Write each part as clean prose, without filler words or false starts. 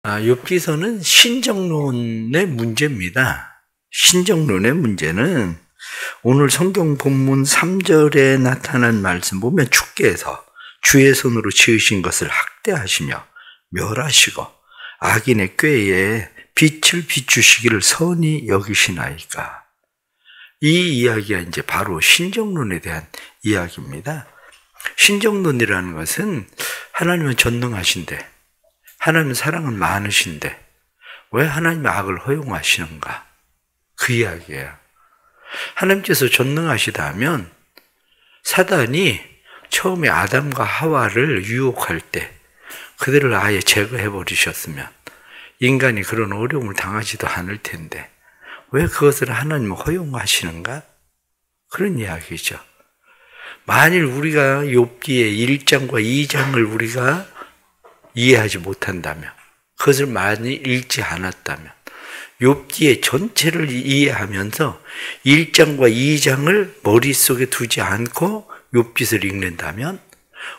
욥기서는 신정론의 문제입니다. 신정론의 문제는 오늘 성경 본문 3절에 나타난 말씀 보면 주께서 주의 손으로 지으신 것을 학대하시며 멸하시고 악인의 꾀에 빛을 비추시기를 선히 여기시나이까. 이 이야기가 이제 바로 신정론에 대한 이야기입니다. 신정론이라는 것은 하나님은 전능하신데 하나님은 사랑은 많으신데 왜 하나님의 악을 허용하시는가? 그 이야기예요. 하나님께서 전능하시다면 사단이 처음에 아담과 하와를 유혹할 때 그들을 아예 제거해버리셨으면 인간이 그런 어려움을 당하지도 않을 텐데 왜 그것을 하나님은 허용하시는가? 그런 이야기죠. 만일 우리가 욥기의 1장과 2장을 우리가 이해하지 못한다면, 그것을 많이 읽지 않았다면, 욥기의 전체를 이해하면서 1장과 2장을 머릿속에 두지 않고 욥기를 읽는다면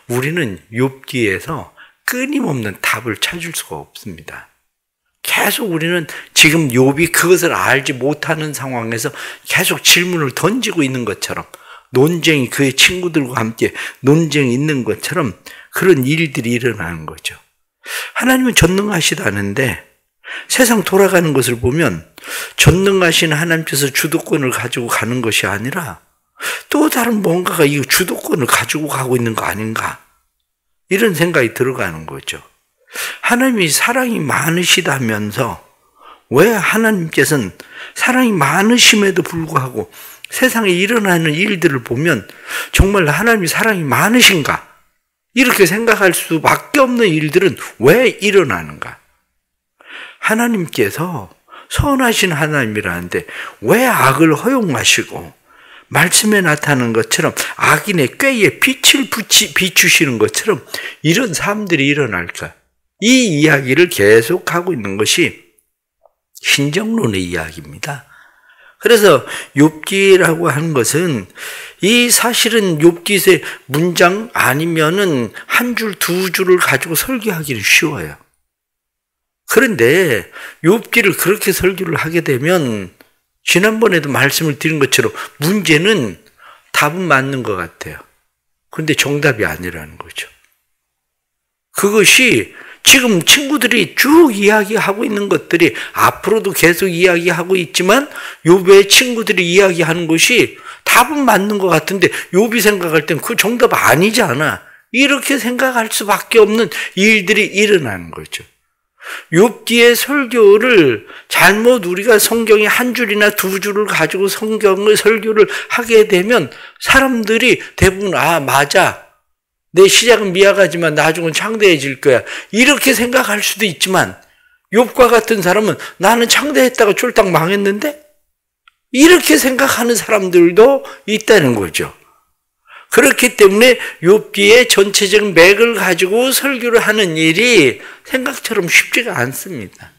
우리는 욥기에서 끊임없는 답을 찾을 수가 없습니다. 계속 우리는 지금 욥이 그것을 알지 못하는 상황에서 계속 질문을 던지고 있는 것처럼, 논쟁이 그의 친구들과 함께 논쟁이 있는 것처럼 그런 일들이 일어나는 거죠. 하나님은 전능하시다는데 세상 돌아가는 것을 보면 전능하신 하나님께서 주도권을 가지고 가는 것이 아니라 또 다른 뭔가가 이 주도권을 가지고 가고 있는 거 아닌가? 이런 생각이 들어가는 거죠. 하나님이 사랑이 많으시다면서 왜 하나님께서는 사랑이 많으심에도 불구하고 세상에 일어나는 일들을 보면 정말 하나님이 사랑이 많으신가? 이렇게 생각할 수밖에 없는 일들은 왜 일어나는가? 하나님께서 선하신 하나님이라는데 왜 악을 허용하시고 말씀에 나타나는 것처럼 악인의 꾀에 빛을 비추시는 것처럼 이런 삶들이 일어날까? 이 이야기를 계속하고 있는 것이 신정론의 이야기입니다. 그래서 욥기라고 하는 것은 이 사실은 욥기의 문장 아니면은 한 줄, 두 줄을 가지고 설교하기는 쉬워요. 그런데 욥기를 그렇게 설교를 하게 되면 지난번에도 말씀을 드린 것처럼 문제는 답은 맞는 것 같아요. 그런데 정답이 아니라는 거죠. 그것이 지금 친구들이 쭉 이야기하고 있는 것들이 앞으로도 계속 이야기하고 있지만 욥의 친구들이 이야기하는 것이 답은 맞는 것 같은데 욥이 생각할 땐 그 정답 아니잖아. 이렇게 생각할 수밖에 없는 일들이 일어나는 거죠. 욥기의 설교를 잘못 우리가 성경에 한 줄이나 두 줄을 가지고 성경의 설교를 하게 되면 사람들이 대부분 맞아. 내 시작은 미약하지만 나중은 창대해질 거야. 이렇게 생각할 수도 있지만 욥과 같은 사람은 나는 창대했다가 쫄딱 망했는데? 이렇게 생각하는 사람들도 있다는 거죠. 그렇기 때문에 욥기의 전체적인 맥을 가지고 설교를 하는 일이 생각처럼 쉽지가 않습니다.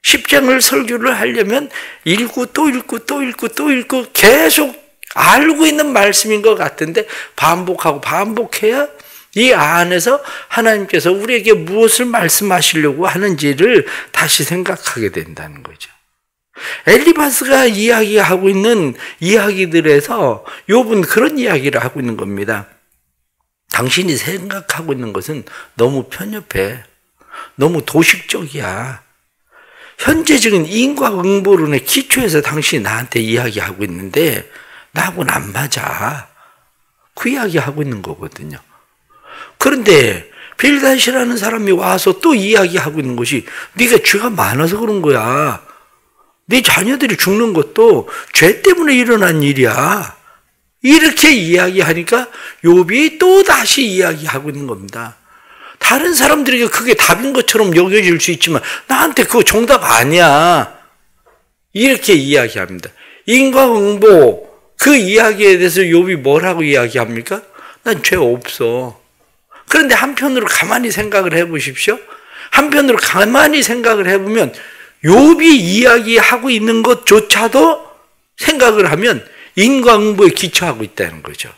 10장을 설교를 하려면 읽고 또 읽고 또 읽고 또 읽고 계속 알고 있는 말씀인 것 같은데 반복하고 반복해야 이 안에서 하나님께서 우리에게 무엇을 말씀하시려고 하는지를 다시 생각하게 된다는 거죠. 엘리바스가 이야기하고 있는 이야기들에서 욥은 그런 이야기를 하고 있는 겁니다. 당신이 생각하고 있는 것은 너무 편협해. 너무 도식적이야. 현재적인 인과응보론의 기초에서 당신이 나한테 이야기하고 있는데 나하고는 안 맞아. 그 이야기하고 있는 거거든요. 그런데 빌닷이라는 사람이 와서 또 이야기하고 있는 것이 네가 죄가 많아서 그런 거야. 네 자녀들이 죽는 것도 죄 때문에 일어난 일이야. 이렇게 이야기하니까 욥이 또 다시 이야기하고 있는 겁니다. 다른 사람들에게 그게 답인 것처럼 여겨질 수 있지만 나한테 그거 정답 아니야. 이렇게 이야기합니다. 인과응보 그 이야기에 대해서 욥이 뭐라고 이야기합니까? 난 죄 없어. 그런데 한편으로 가만히 생각을 해보십시오. 한편으로 가만히 생각을 해보면 욥이 이야기하고 있는 것조차도 생각을 하면 인과응보에 기초하고 있다는 거죠.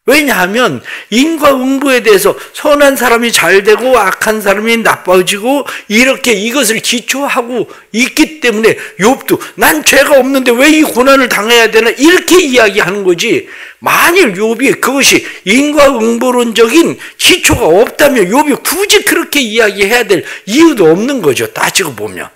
왜냐하면 인과응보에 대해서 선한 사람이 잘 되고 악한 사람이 나빠지고 이렇게 이것을 기초하고 있기 때문에 욥도 난 죄가 없는데 왜 이 고난을 당해야 되나 이렇게 이야기하는 거지. 만일 욥이 그것이 인과응보론적인 기초가 없다면 욥이 굳이 그렇게 이야기해야 될 이유도 없는 거죠. 따지고 보면.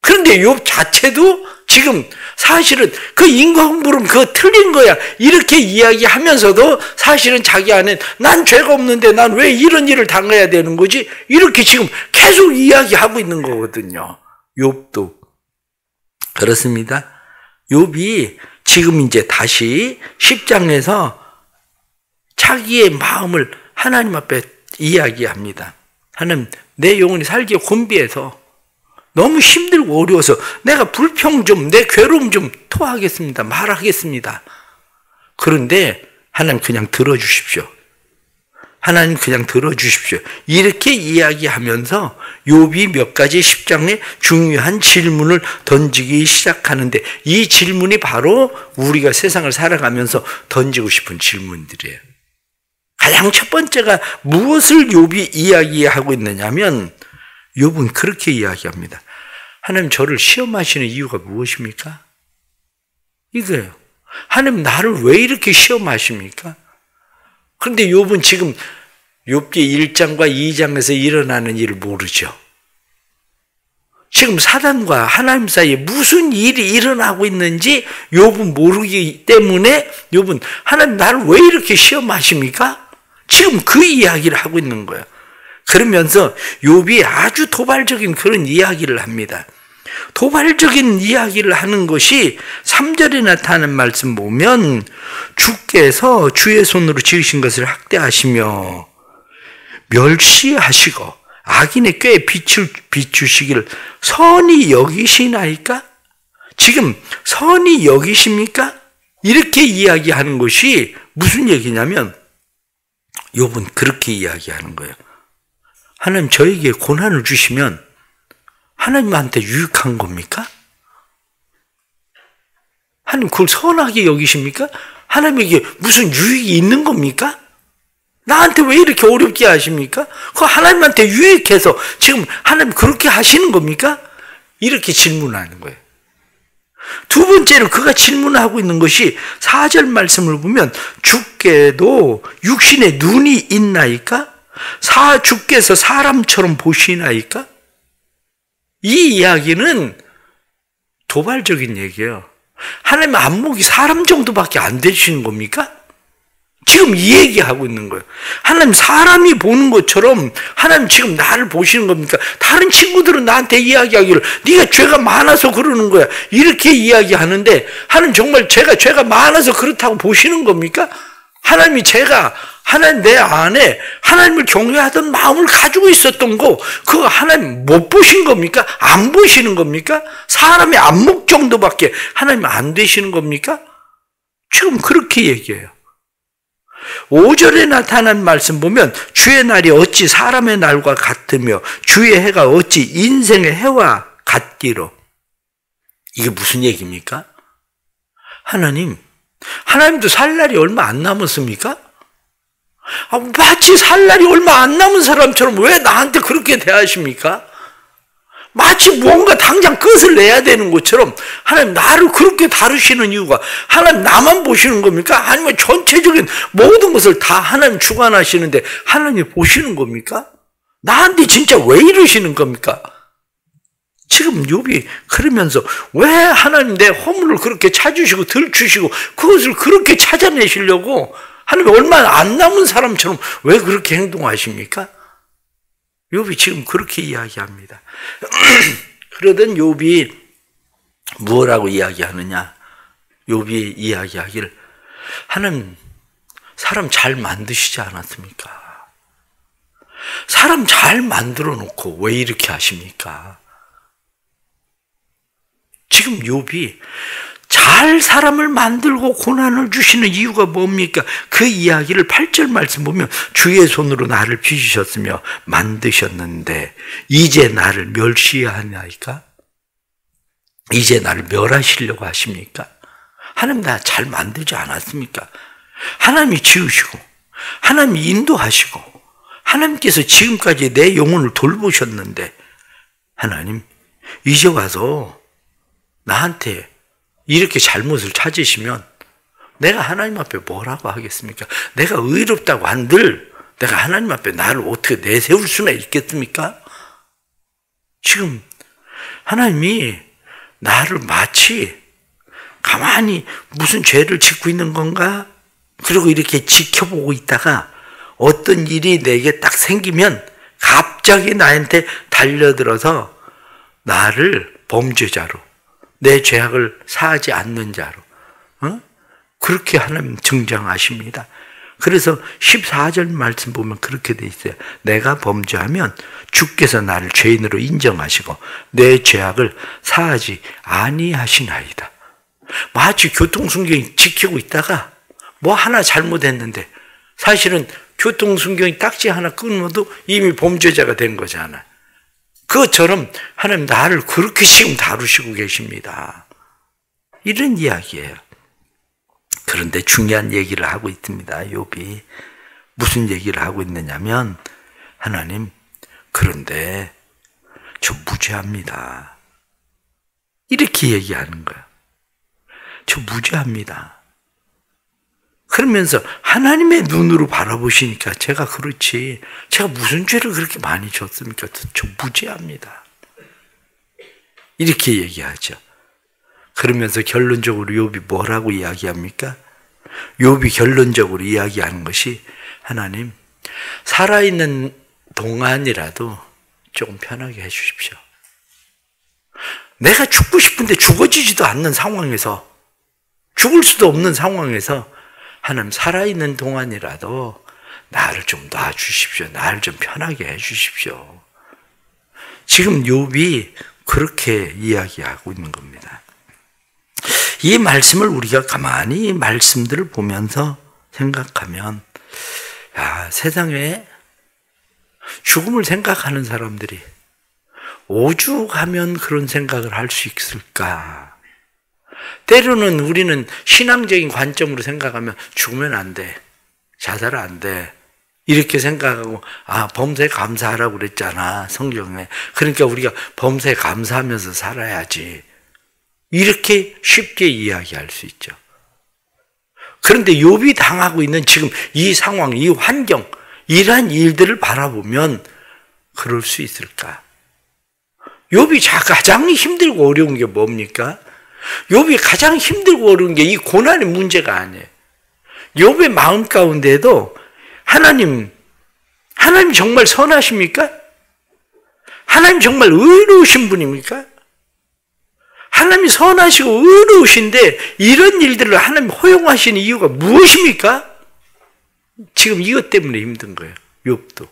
그런데 욥 자체도 지금 사실은 그 인과응보론 그거 틀린 거야 이렇게 이야기하면서도 사실은 자기 안에 난 죄가 없는데 난 왜 이런 일을 당해야 되는 거지? 이렇게 지금 계속 이야기하고 있는 거거든요. 욥도 그렇습니다. 욥이 지금 이제 다시 10장에서 자기의 마음을 하나님 앞에 이야기합니다. 하나님, 내 영혼이 살기에 곤비해서 너무 힘들고 어려워서 내가 불평 좀, 내 괴로움 좀 토하겠습니다. 말하겠습니다. 그런데 하나님 그냥 들어주십시오. 하나님 그냥 들어주십시오. 이렇게 이야기하면서 욥이 몇 가지 10장에 중요한 질문을 던지기 시작하는데 이 질문이 바로 우리가 세상을 살아가면서 던지고 싶은 질문들이에요. 가장 첫 번째가 무엇을 욥이 이야기하고 있느냐면 욥은 그렇게 이야기합니다. 하나님 저를 시험하시는 이유가 무엇입니까? 이거예요. 하나님 나를 왜 이렇게 시험하십니까? 그런데 욥은 지금 욥기 1장과 2장에서 일어나는 일을 모르죠. 지금 사단과 하나님 사이에 무슨 일이 일어나고 있는지 욥은 모르기 때문에 욥은 하나님 나를 왜 이렇게 시험하십니까? 지금 그 이야기를 하고 있는 거예요. 그러면서 욥이 아주 도발적인 그런 이야기를 합니다. 도발적인 이야기를 하는 것이 3절에 나타나는 말씀 보면 주께서 주의 손으로 지으신 것을 학대하시며 멸시하시고 악인의 꾀에 빛을 비추시기를 선히 여기시나이까? 지금 선히 여기십니까? 이렇게 이야기하는 것이 무슨 얘기냐면 욥은 그렇게 이야기하는 거예요. 하나님 저에게 고난을 주시면 하나님한테 유익한 겁니까? 하나님 그걸 선하게 여기십니까? 하나님에게 무슨 유익이 있는 겁니까? 나한테 왜 이렇게 어렵게 하십니까? 그거 하나님한테 유익해서 지금 하나님 그렇게 하시는 겁니까? 이렇게 질문하는 거예요. 두 번째로 그가 질문하고 있는 것이 4절 말씀을 보면 주께도 육신에 눈이 있나이까? 주께서 사람처럼 보시나이까? 이 이야기는 도발적인 얘기예요. 하나님 안목이 사람 정도밖에 안 되시는 겁니까? 지금 이 얘기하고 있는 거예요. 하나님 사람이 보는 것처럼 하나님 지금 나를 보시는 겁니까? 다른 친구들은 나한테 이야기하기를 네가 죄가 많아서 그러는 거야. 이렇게 이야기하는데 하나님 정말 죄가 많아서 그렇다고 보시는 겁니까? 하나님 내 안에 하나님을 경외하던 마음을 가지고 있었던 거 그거 하나님 못 보신 겁니까? 안 보시는 겁니까? 사람의 안목 정도밖에 하나님 안 되시는 겁니까? 지금 그렇게 얘기해요. 5절에 나타난 말씀 보면 주의 날이 어찌 사람의 날과 같으며 주의 해가 어찌 인생의 해와 같기로. 이게 무슨 얘기입니까? 하나님도 살 날이 얼마 안 남았습니까? 마치 살 날이 얼마 안 남은 사람처럼 왜 나한테 그렇게 대하십니까? 마치 뭔가 당장 끝을 내야 되는 것처럼 하나님 나를 그렇게 다루시는 이유가 하나님 나만 보시는 겁니까? 아니면 전체적인 모든 것을 다 하나님 주관하시는데 하나님 보시는 겁니까? 나한테 진짜 왜 이러시는 겁니까? 지금 욥이 그러면서 왜 하나님 내 허물을 그렇게 찾으시고 들추시고 그것을 그렇게 찾아내시려고 하나님 얼마 안 남은 사람처럼 왜 그렇게 행동하십니까? 욥이 지금 그렇게 이야기합니다. 그러던 욥이 뭐라고 이야기하느냐? 욥이 이야기하기를 하나님 사람 잘 만드시지 않았습니까? 사람 잘 만들어 놓고 왜 이렇게 하십니까? 지금 욥이 잘 사람을 만들고 고난을 주시는 이유가 뭡니까? 그 이야기를 8절 말씀 보면 주의 손으로 나를 빚으셨으며 만드셨는데 이제 나를 멸시하나이까? 이제 나를 멸하시려고 하십니까? 하나님 나 잘 만들지 않았습니까? 하나님이 지으시고 하나님이 인도하시고 하나님께서 지금까지 내 영혼을 돌보셨는데 하나님 이제 와서 나한테 이렇게 잘못을 찾으시면 내가 하나님 앞에 뭐라고 하겠습니까? 내가 의롭다고 한들 내가 하나님 앞에 나를 어떻게 내세울 수나 있겠습니까? 지금 하나님이 나를 마치 가만히 무슨 죄를 짓고 있는 건가? 그리고 이렇게 지켜보고 있다가 어떤 일이 내게 딱 생기면 갑자기 나한테 달려들어서 나를 범죄자로, 내 죄악을 사하지 않는 자로 그렇게 하나님 증정하십니다. 그래서 14절 말씀 보면 그렇게 돼 있어요. 내가 범죄하면 주께서 나를 죄인으로 인정하시고 내 죄악을 사하지 아니하시나이다. 마치 교통순경이 지키고 있다가 뭐 하나 잘못했는데 사실은 교통순경이 딱지 하나 끊어도 이미 범죄자가 된 거잖아. 그것처럼 하나님 나를 그렇게 지금 다루시고 계십니다. 이런 이야기예요. 그런데 중요한 얘기를 하고 있습니다. 욥이 무슨 얘기를 하고 있느냐면 하나님 그런데 저 무죄합니다. 이렇게 얘기하는 거예요. 저 무죄합니다. 그러면서 하나님의 눈으로 바라보시니까 제가 그렇지 제가 무슨 죄를 그렇게 많이 졌습니까? 저 무죄합니다. 이렇게 얘기하죠. 그러면서 결론적으로 욥이 뭐라고 이야기합니까? 욥이 결론적으로 이야기하는 것이 하나님 살아있는 동안이라도 조금 편하게 해주십시오. 내가 죽고 싶은데 죽어지지도 않는 상황에서 죽을 수도 없는 상황에서 하나님 살아있는 동안이라도 나를 좀 놔주십시오. 나를 좀 편하게 해주십시오. 지금 욥이 그렇게 이야기하고 있는 겁니다. 이 말씀을 우리가 가만히 말씀들을 보면서 생각하면 야, 세상에 죽음을 생각하는 사람들이 오죽하면 그런 생각을 할 수 있을까? 때로는 우리는 신앙적인 관점으로 생각하면 죽으면 안 돼. 자살 안 돼. 이렇게 생각하고 범사에 감사하라고 그랬잖아. 성경에. 그러니까 우리가 범사에 감사하면서 살아야지. 이렇게 쉽게 이야기할 수 있죠. 그런데 욥이 당하고 있는 지금 이 상황, 이 환경, 이러한 일들을 바라보면 그럴 수 있을까? 욥이 가장 힘들고 어려운 게 뭡니까? 욥이 가장 힘들고 어려운 게 이 고난의 문제가 아니에요. 욥의 마음 가운데도 하나님 정말 선하십니까? 하나님 정말 의로우신 분입니까? 하나님이 선하시고 의로우신데 이런 일들을 하나님 허용하시는 이유가 무엇입니까? 지금 이것 때문에 힘든 거예요. 욥도.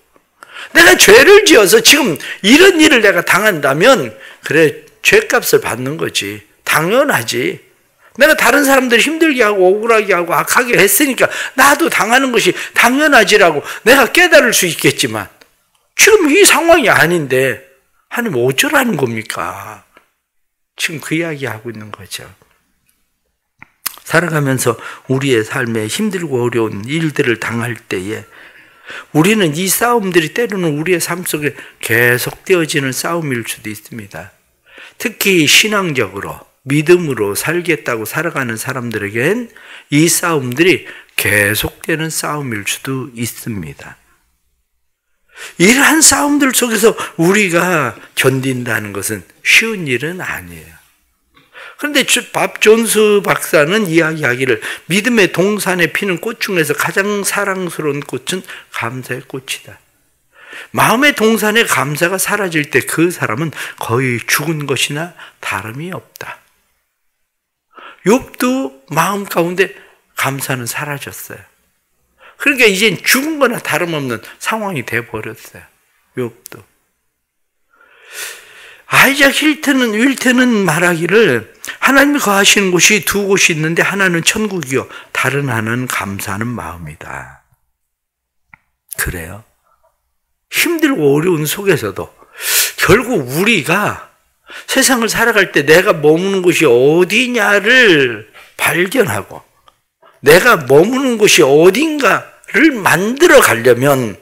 내가 죄를 지어서 지금 이런 일을 내가 당한다면 그래 죄값을 받는 거지. 당연하지. 내가 다른 사람들 힘들게 하고 억울하게 하고 악하게 했으니까 나도 당하는 것이 당연하지라고 내가 깨달을 수 있겠지만 지금 이 상황이 아닌데 하나님 어쩌라는 겁니까? 지금 그 이야기하고 있는 거죠. 살아가면서 우리의 삶에 힘들고 어려운 일들을 당할 때에 우리는 이 싸움들이 때로는 우리의 삶 속에 계속되어지는 싸움일 수도 있습니다. 특히 신앙적으로 믿음으로 살겠다고 살아가는 사람들에겐 이 싸움들이 계속되는 싸움일 수도 있습니다. 이러한 싸움들 속에서 우리가 견딘다는 것은 쉬운 일은 아니에요. 그런데 밥 존스 박사는 이야기하기를 믿음의 동산에 피는 꽃 중에서 가장 사랑스러운 꽃은 감사의 꽃이다. 마음의 동산에 감사가 사라질 때 그 사람은 거의 죽은 것이나 다름이 없다. 욥도 마음 가운데 감사는 사라졌어요. 그러니까 이젠 죽은 거나 다름없는 상황이 돼버렸어요. 욥도. 아이작 윌트는 말하기를 하나님이 거하시는 곳이 두 곳이 있는데 하나는 천국이요 다른 하나는 감사하는 마음이다. 그래요. 힘들고 어려운 속에서도 결국 우리가 세상을 살아갈 때 내가 머무는 곳이 어디냐를 발견하고 내가 머무는 곳이 어딘가를 만들어 가려면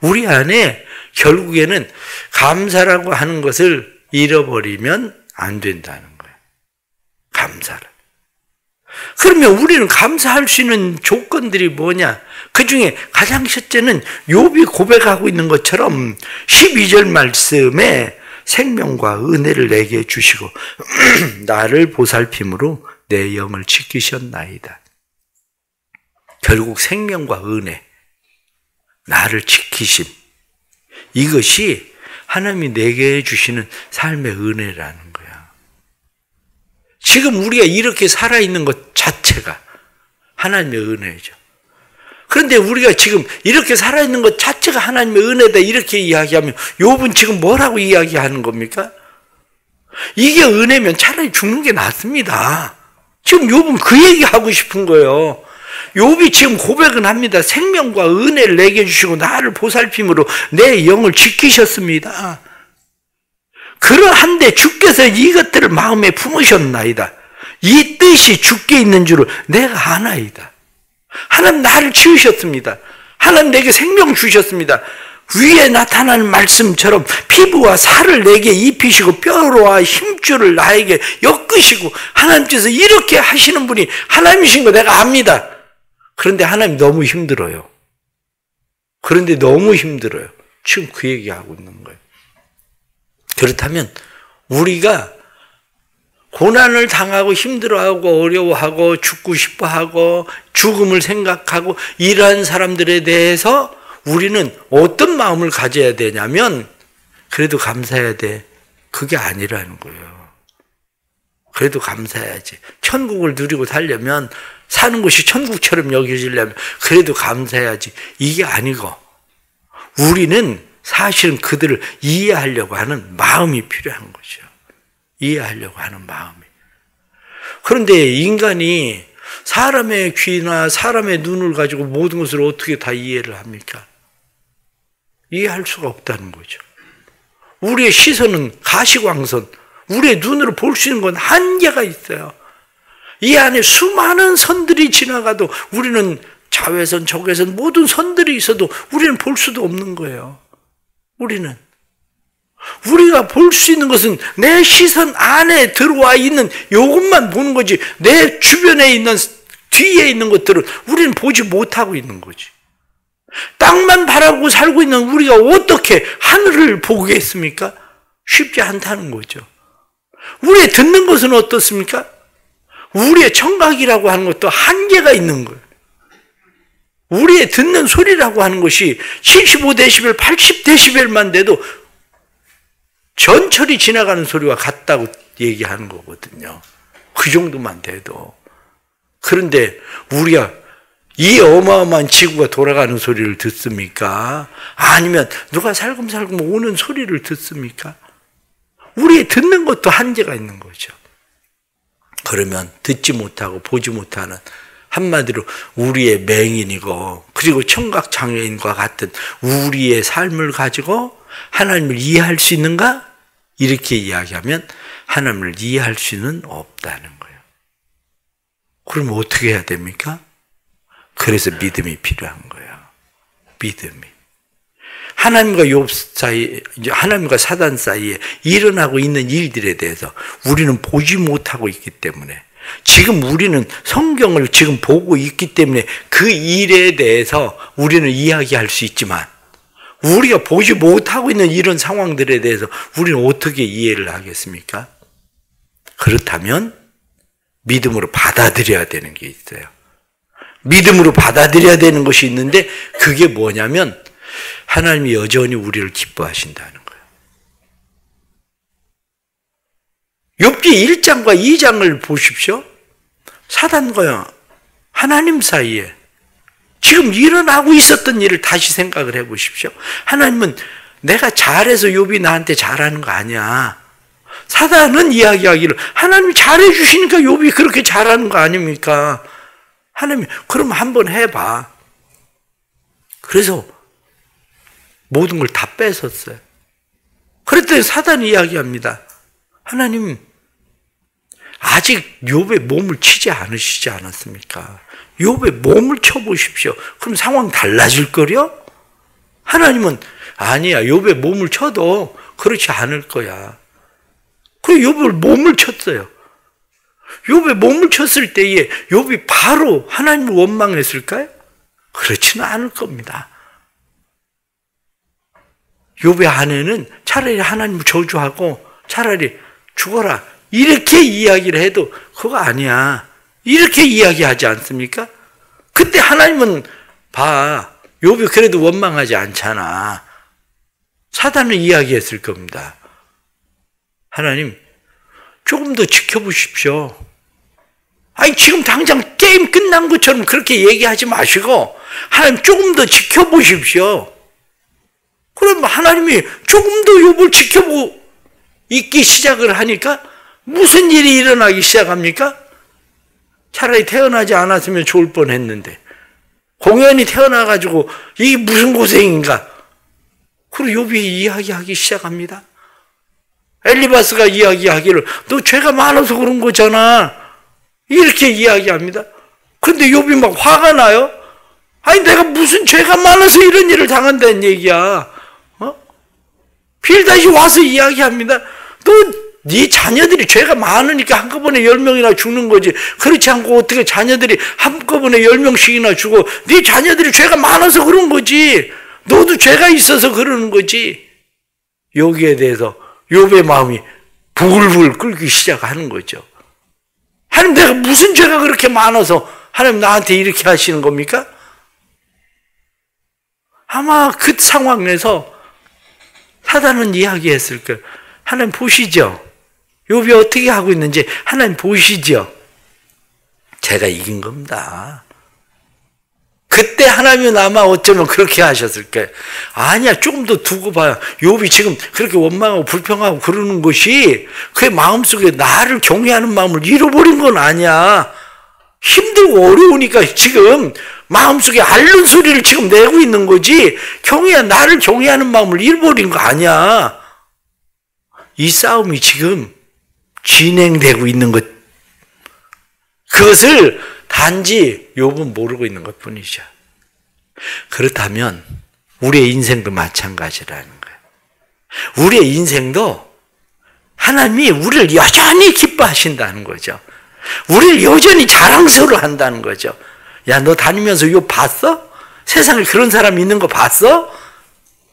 우리 안에 결국에는 감사라고 하는 것을 잃어버리면 안 된다는 거예요. 감사를. 그러면 우리는 감사할 수 있는 조건들이 뭐냐? 그 중에 가장 첫째는 욥이 고백하고 있는 것처럼 12절 말씀에 생명과 은혜를 내게 주시고 나를 보살핌으로 내 영을 지키셨나이다. 결국 생명과 은혜, 나를 지키심, 이것이 하나님이 내게 주시는 삶의 은혜라는 거야. 지금 우리가 이렇게 살아있는 것 자체가 하나님의 은혜죠. 그런데 우리가 지금 이렇게 살아있는 것 자체가 하나님의 은혜다 이렇게 이야기하면 욥은 지금 뭐라고 이야기하는 겁니까? 이게 은혜면 차라리 죽는 게 낫습니다. 지금 욥은 그 얘기하고 싶은 거예요. 욥이 지금 고백은 합니다. 생명과 은혜를 내게 주시고 나를 보살핌으로 내 영을 지키셨습니다. 그러한데 주께서 이것들을 마음에 품으셨나이다. 이 뜻이 주께 있는 줄을 내가 아나이다. 하나님 나를 치우셨습니다. 하나님 내게 생명 주셨습니다. 위에 나타나는 말씀처럼 피부와 살을 내게 입히시고 뼈와 힘줄을 나에게 엮으시고 하나님께서 이렇게 하시는 분이 하나님이신 거 내가 압니다. 그런데 하나님 너무 힘들어요. 그런데 너무 힘들어요. 지금 그 얘기하고 있는 거예요. 그렇다면 우리가 고난을 당하고 힘들어하고 어려워하고 죽고 싶어하고 죽음을 생각하고 이러한 사람들에 대해서 우리는 어떤 마음을 가져야 되냐면 그래도 감사해야 돼. 그게 아니라는 거예요. 그래도 감사해야지. 천국을 누리고 살려면 사는 곳이 천국처럼 여겨지려면 그래도 감사해야지. 이게 아니고 우리는 사실은 그들을 이해하려고 하는 마음이 필요한 거죠. 이해하려고 하는 마음이. 그런데 인간이 사람의 귀나 사람의 눈을 가지고 모든 것을 어떻게 다 이해를 합니까? 이해할 수가 없다는 거죠. 우리의 시선은 가시광선, 우리의 눈으로 볼 수 있는 건 한계가 있어요. 이 안에 수많은 선들이 지나가도 우리는 자외선, 적외선 모든 선들이 있어도 우리는 볼 수도 없는 거예요. 우리가 볼 수 있는 것은 내 시선 안에 들어와 있는 이것만 보는 거지 내 주변에 있는 뒤에 있는 것들은 우리는 보지 못하고 있는 거지. 땅만 바라보고 살고 있는 우리가 어떻게 하늘을 보겠습니까? 쉽지 않다는 거죠. 우리의 듣는 것은 어떻습니까? 우리의 청각이라고 하는 것도 한계가 있는 거예요. 우리의 듣는 소리라고 하는 것이 75데시벨, 80데시벨만 돼도 전철이 지나가는 소리와 같다고 얘기하는 거거든요. 그 정도만 돼도. 그런데 우리가 이 어마어마한 지구가 돌아가는 소리를 듣습니까? 아니면 누가 살금살금 오는 소리를 듣습니까? 우리의 듣는 것도 한계가 있는 거죠. 그러면 듣지 못하고 보지 못하는 한마디로 우리의 맹인이고 그리고 청각장애인과 같은 우리의 삶을 가지고 하나님을 이해할 수 있는가? 이렇게 이야기하면 하나님을 이해할 수는 없다는 거예요. 그럼 어떻게 해야 됩니까? 그래서 믿음이 필요한 거예요. 믿음이. 하나님과 욥 사이, 하나님과 사단 사이에 일어나고 있는 일들에 대해서 우리는 보지 못하고 있기 때문에 지금 우리는 성경을 지금 보고 있기 때문에 그 일에 대해서 우리는 이야기할 수 있지만 우리가 보지 못하고 있는 이런 상황들에 대해서 우리는 어떻게 이해를 하겠습니까? 그렇다면 믿음으로 받아들여야 되는 게 있어요. 믿음으로 받아들여야 되는 것이 있는데 그게 뭐냐면 하나님이 여전히 우리를 기뻐하신다는 거예요. 욥기 1장과 2장을 보십시오. 사단과 하나님 사이에 지금 일어나고 있었던 일을 다시 생각을 해보십시오. 하나님은 내가 잘해서 욥이 나한테 잘하는 거 아니야. 사단은 이야기하기를 하나님이 잘해주시니까 욥이 그렇게 잘하는 거 아닙니까? 하나님이 그럼 한번 해봐. 그래서 모든 걸 다 뺏었어요. 그랬더니 사단이 이야기합니다. 하나님 아직 욥의 몸을 치지 않으시지 않았습니까? 욥의 몸을 쳐보십시오. 그럼 상황 달라질 거려? 하나님은 아니야. 욥의 몸을 쳐도 그렇지 않을 거야. 그 욥을 몸을 쳤어요. 욥의 몸을 쳤을 때에 욥이 바로 하나님을 원망했을까요? 그렇지는 않을 겁니다. 욥의 아내는 차라리 하나님을 저주하고 차라리 죽어라 이렇게 이야기를 해도 그거 아니야. 이렇게 이야기하지 않습니까? 그때 하나님은 봐. 욥이 그래도 원망하지 않잖아. 사단은 이야기했을 겁니다. 하나님 조금 더 지켜보십시오. 아니 지금 당장 게임 끝난 것처럼 그렇게 얘기하지 마시고 하나님 조금 더 지켜보십시오. 그럼 하나님이 조금 더 욥을 지켜보고 있기 시작을 하니까 무슨 일이 일어나기 시작합니까? 차라리 태어나지 않았으면 좋을 뻔했는데 공연히 태어나가지고 이게 무슨 고생인가? 그리고 욥이 이야기하기 시작합니다. 엘리바스가 이야기하기를 너 죄가 많아서 그런 거잖아. 이렇게 이야기합니다. 그런데 욥이 막 화가 나요. 아니 내가 무슨 죄가 많아서 이런 일을 당한다는 얘기야. 빌닷이 와서 이야기합니다. 네 자녀들이 죄가 많으니까 한꺼번에 10명이나 죽는 거지. 그렇지 않고 어떻게 자녀들이 한꺼번에 10명씩이나 죽어. 네 자녀들이 죄가 많아서 그런 거지. 너도 죄가 있어서 그러는 거지. 여기에 대해서 욥의 마음이 부글부글 끓기 시작하는 거죠. 하나님 내가 무슨 죄가 그렇게 많아서 하나님 나한테 이렇게 하시는 겁니까? 아마 그 상황에서 사단은 이야기했을 거예요. 하나님 보시죠. 욥이 어떻게 하고 있는지 하나님 보시죠. 제가 이긴 겁니다. 그때 하나님은 아마 어쩌면 그렇게 하셨을 거예요. 아니야 조금 더 두고 봐요. 욥이 지금 그렇게 원망하고 불평하고 그러는 것이 그의 마음속에 나를 경외하는 마음을 잃어버린 건 아니야. 힘들고 어려우니까 지금 마음속에 앓는 소리를 지금 내고 있는 거지 나를 경외하는 마음을 잃어버린 거 아니야. 이 싸움이 지금 진행되고 있는 것, 그것을 단지 욥은 모르고 있는 것 뿐이죠. 그렇다면 우리의 인생도 마찬가지라는 거예요. 우리의 인생도 하나님이 우리를 여전히 기뻐하신다는 거죠. 우리를 여전히 자랑스러워 한다는 거죠. 야, 너 다니면서 욥 봤어? 세상에 그런 사람 있는 거 봤어?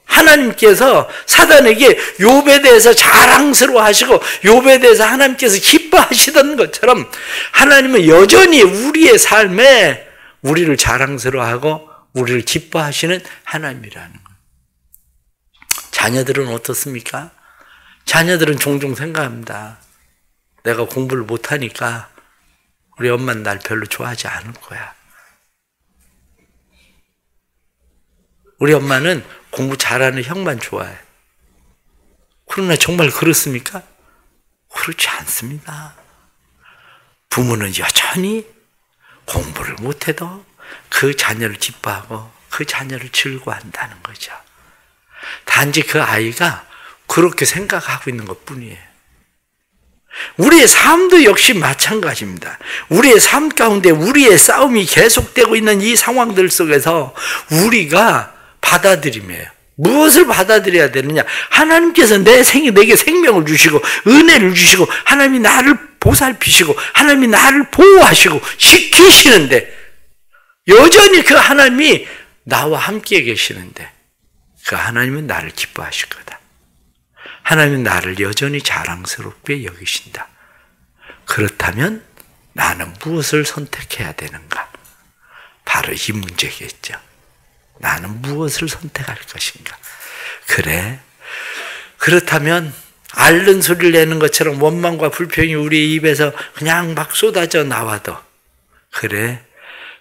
하나님께서 사단에게 욥에 대해서 자랑스러워 하시고 욥에 대해서 하나님께서 기뻐하시던 것처럼 하나님은 여전히 우리의 삶에 우리를 자랑스러워하고 우리를 기뻐하시는 하나님이라는 거예요. 자녀들은 어떻습니까? 자녀들은 종종 생각합니다. 내가 공부를 못하니까 우리 엄마는 날 별로 좋아하지 않을 거야. 우리 엄마는 공부 잘하는 형만 좋아해. 그러나 정말 그렇습니까? 그렇지 않습니다. 부모는 여전히 공부를 못해도 그 자녀를 기뻐하고 그 자녀를 즐거워한다는 거죠. 단지 그 아이가 그렇게 생각하고 있는 것뿐이에요. 우리의 삶도 역시 마찬가지입니다. 우리의 삶 가운데 우리의 싸움이 계속되고 있는 이 상황들 속에서 우리가 받아들임이에요. 무엇을 받아들여야 되느냐? 하나님께서 내게 생명을 주시고 은혜를 주시고 하나님이 나를 보살피시고 하나님이 나를 보호하시고 지키시는데 여전히 그 하나님이 나와 함께 계시는데 그 하나님은 나를 기뻐하실 거다. 하나님은 나를 여전히 자랑스럽게 여기신다. 그렇다면 나는 무엇을 선택해야 되는가? 바로 이 문제겠죠. 나는 무엇을 선택할 것인가? 그래. 그렇다면 앓는 소리를 내는 것처럼 원망과 불평이 우리 입에서 그냥 막 쏟아져 나와도 그래.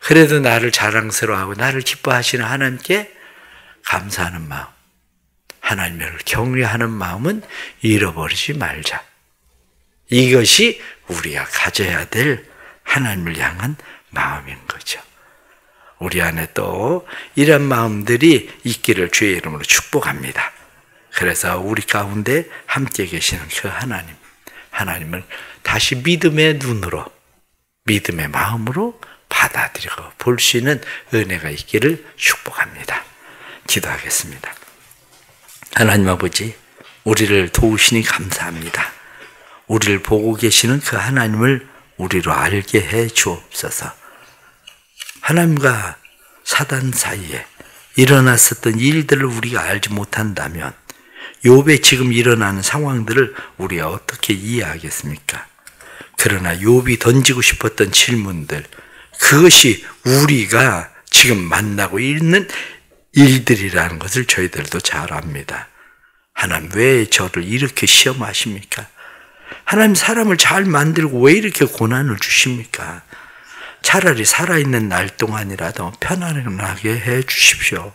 그래도 나를 자랑스러워하고 나를 기뻐하시는 하나님께 감사하는 마음, 하나님을 경외하는 마음은 잃어버리지 말자. 이것이 우리가 가져야 될 하나님을 향한 마음인 거죠. 우리 안에 또 이런 마음들이 있기를 주의 이름으로 축복합니다. 그래서 우리 가운데 함께 계시는 그 하나님을 다시 믿음의 눈으로, 믿음의 마음으로 받아들이고 볼 수 있는 은혜가 있기를 축복합니다. 기도하겠습니다. 하나님 아버지, 우리를 도우시니 감사합니다. 우리를 보고 계시는 그 하나님을 우리로 알게 해 주옵소서. 하나님과 사단 사이에 일어났었던 일들을 우리가 알지 못한다면 욥에 지금 일어나는 상황들을 우리가 어떻게 이해하겠습니까? 그러나 욥이 던지고 싶었던 질문들, 그것이 우리가 지금 만나고 있는 일들이라는 것을 저희들도 잘 압니다. 하나님, 왜 저를 이렇게 시험하십니까? 하나님, 사람을 잘 만들고 왜 이렇게 고난을 주십니까? 차라리 살아있는 날 동안이라도 편안하게 해 주십시오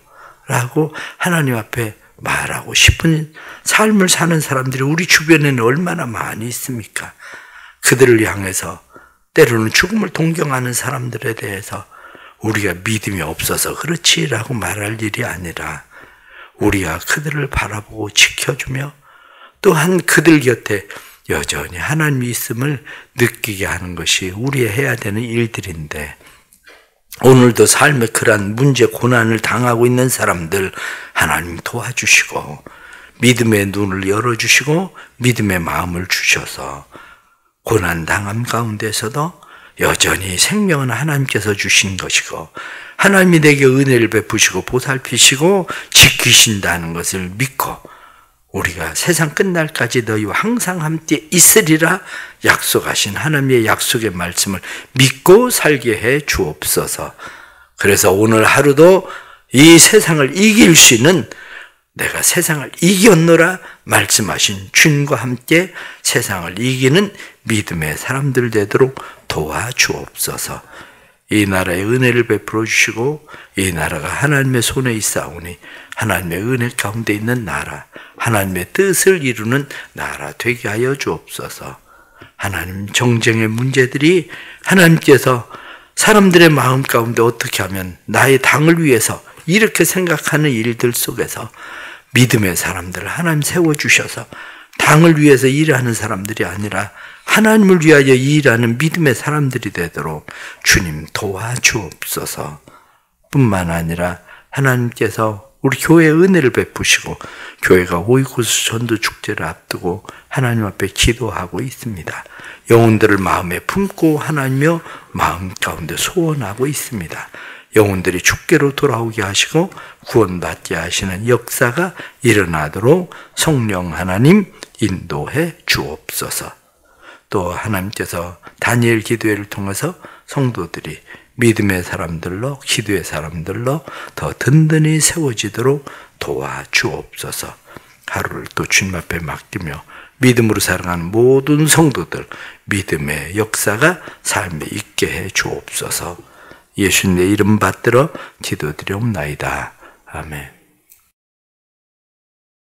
라고 하나님 앞에 말하고 싶은 삶을 사는 사람들이 우리 주변에는 얼마나 많이 있습니까? 그들을 향해서 때로는 죽음을 동경하는 사람들에 대해서 우리가 믿음이 없어서 그렇지라고 말할 일이 아니라 우리가 그들을 바라보고 지켜주며 또한 그들 곁에 여전히 하나님이 있음을 느끼게 하는 것이 우리의 해야 되는 일들인데, 오늘도 삶의 그러한 문제, 고난을 당하고 있는 사람들 하나님 도와주시고 믿음의 눈을 열어주시고 믿음의 마음을 주셔서 고난 당함 가운데서도 여전히 생명은 하나님께서 주신 것이고 하나님이 내게 은혜를 베푸시고 보살피시고 지키신다는 것을 믿고 우리가 세상 끝날까지 너희와 항상 함께 있으리라 약속하신 하나님의 약속의 말씀을 믿고 살게 해 주옵소서. 그래서 오늘 하루도 이 세상을 이길 수 있는, 내가 세상을 이겼노라 말씀하신 주님과 함께 세상을 이기는 믿음의 사람들 되도록 도와주옵소서. 이 나라에 은혜를 베풀어 주시고 이 나라가 하나님의 손에 있사오니 하나님의 은혜 가운데 있는 나라, 하나님의 뜻을 이루는 나라 되게 하여 주옵소서. 하나님, 정쟁의 문제들이 하나님께서 사람들의 마음 가운데 어떻게 하면 나의 당을 위해서 이렇게 생각하는 일들 속에서 믿음의 사람들을 하나님 세워주셔서 당을 위해서 일하는 사람들이 아니라 하나님을 위하여 일하는 믿음의 사람들이 되도록 주님 도와주옵소서. 뿐만 아니라 하나님께서 우리 교회에 은혜를 베푸시고 교회가 오이코스 전도 축제를 앞두고 하나님 앞에 기도하고 있습니다. 영혼들을 마음에 품고 하나님여 마음 가운데 소원하고 있습니다. 영혼들이 주께로 돌아오게 하시고 구원받게 하시는 역사가 일어나도록 성령 하나님 인도해 주옵소서. 또 하나님께서 다니엘 기도회를 통해서 성도들이 믿음의 사람들로, 기도의 사람들로 더 든든히 세워지도록 도와주옵소서. 하루를 또 주님 앞에 맡기며 믿음으로 살아가는 모든 성도들 믿음의 역사가 삶에 있게 해 주옵소서. 예수님의 이름 받들어 기도드리옵나이다. 아멘.